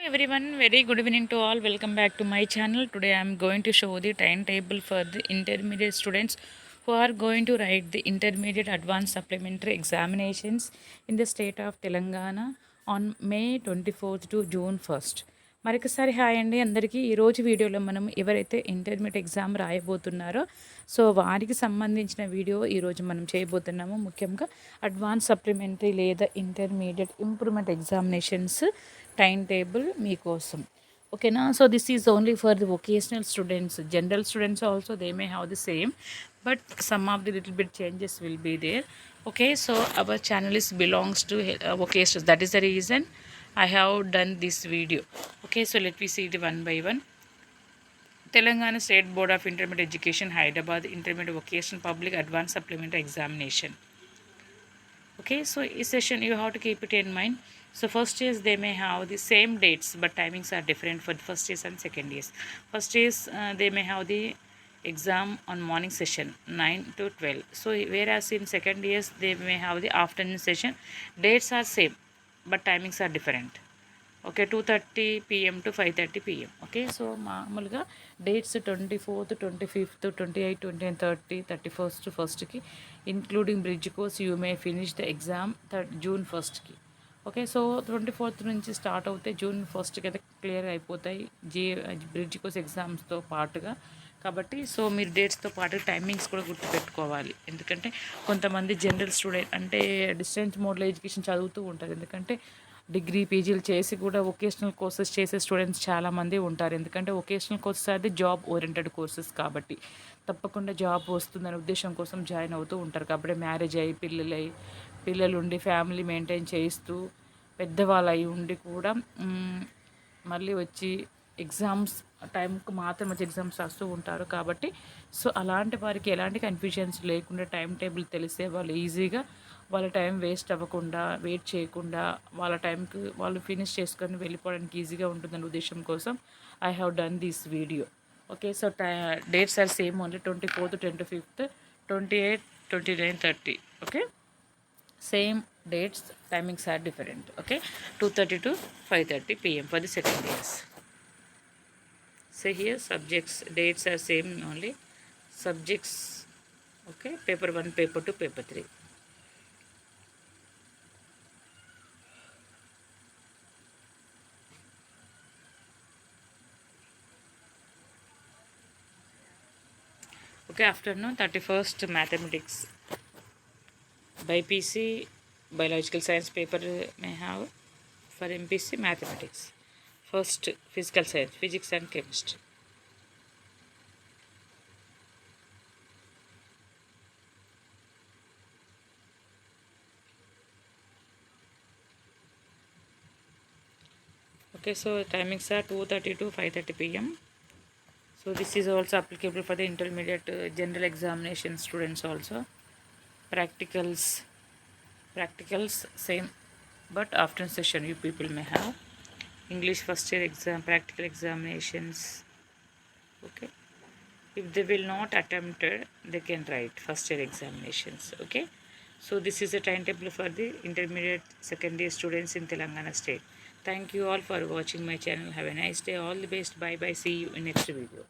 Everyone, very good evening to all. Welcome back to my channel. Today I am going to show the timetable for the intermediate students who are going to write the intermediate advanced supplementary examinations in the state of Telangana on May 24th to June 1st. మరొకసారి hi అండి అందరికీ. ఈరోజు వీడియోలో మనం ఎవరైతే intermediate exam రాయబోతున్నారో so వారికి సంబంధించిన video ఈరోజు మనం చేయబోతున్నాము. ముఖ్యంగా అడ్వాన్స్ సప్లిమెంటరీ లేదా intermediate improvement examinations time table మీకోసం. ఓకేనా? So this is only for the vocational students. General students also they may have the same, but some of the little bit changes will be there. Okay, so our channel is belongs to vocations. That is the reason I have done this video. Okay, so let me see the one by one. Telangana State Board of Intermediate Education, Hyderabad Intermediate Vocational Public Advanced Supplementary Examination. Okay, so this session you have to keep it in mind. So first is they may have the same dates but timings are different for the first years and second years. First is they may have the exam on morning session 9 to 12. So whereas in second years they may have the afternoon session. Dates are same but timings are different. Okay, 2:30 PM to 5:30 PM. Okay, so మామూలుగా dates 24th, 25th, 28, 29, 30, 31st ఫస్ట్కి including bridge course you may finish the exam June 1st. Okay, so 24th నుంచి start అవుతే June 1st అయితే clear అయిపోతాయి bridge course ఎగ్జామ్స్తో పాటుగా. కాబట్టి so మీరు డేట్స్తో పాటు టైమింగ్స్ కూడా గుర్తుపెట్టుకోవాలి. ఎందుకంటే కొంతమంది జనరల్ స్టూడెంట్ అంటే డిస్టెన్స్ మోడ్లో ఎడ్యుకేషన్ చదువుతూ ఉంటారు. ఎందుకంటే డిగ్రీ పీజీలు చేసి కూడా వొకేషనల్ కోర్సెస్ చేసే స్టూడెంట్స్ చాలామంది ఉంటారు. ఎందుకంటే వొకేషనల్ కోర్సెస్ అది జాబ్ ఓరియంటెడ్ కోర్సెస్ కాబట్టి తప్పకుండా జాబ్ వస్తుందనే ఉద్దేశం కోసం జాయిన్ అవుతూ ఉంటారు. కాబట్టి మ్యారేజ్ అయ్యి పిల్లలుండి ఫ్యామిలీ మెయింటైన్ చేస్తూ పెద్దవాళ్ళు అయి ఉండి కూడా మళ్ళీ వచ్చి ఎగ్జామ్స్ టైంకి మాత్రం వచ్చి ఎగ్జామ్స్ రాస్తూ ఉంటారు. కాబట్టి సో అలాంటి వారికి ఎలాంటి కన్ఫ్యూజన్స్ లేకుండా టైం టేబుల్ తెలిసే వాళ్ళు ఈజీగా వాళ్ళ టైం వేస్ట్ అవ్వకుండా వెయిట్ చేయకుండా వాళ్ళ టైంకి వాళ్ళు ఫినిష్ చేసుకొని వెళ్ళిపోవడానికి ఈజీగా ఉంటుందనే ఉద్దేశం కోసం I have done this video. Okay, so dates are same only 24th, 25th, 28, 29, 30. Okay, same dates, timings are different. Okay, 2:30 to 5:30 PM for the second years. So here subjects dates are same only. Subjects, okay, paper 1, paper 2, paper 3. Okay, afternoon 31st mathematics by PC. Biological science paper may have for MPC mathematics. First physical science, physics and chemistry. Okay, so timings are 2:30 to 5:30 PM. So this is also applicable for the intermediate general examination students also. Practicals same, but afternoon session you people may have English first year exam practical examinations. Okay, if they will not attempt it, they can write first year examinations. Okay, so this is a timetable for the intermediate second year students in Telangana state. Thank you all for watching my channel. Have a nice day. All the best. Bye bye. See you in next video.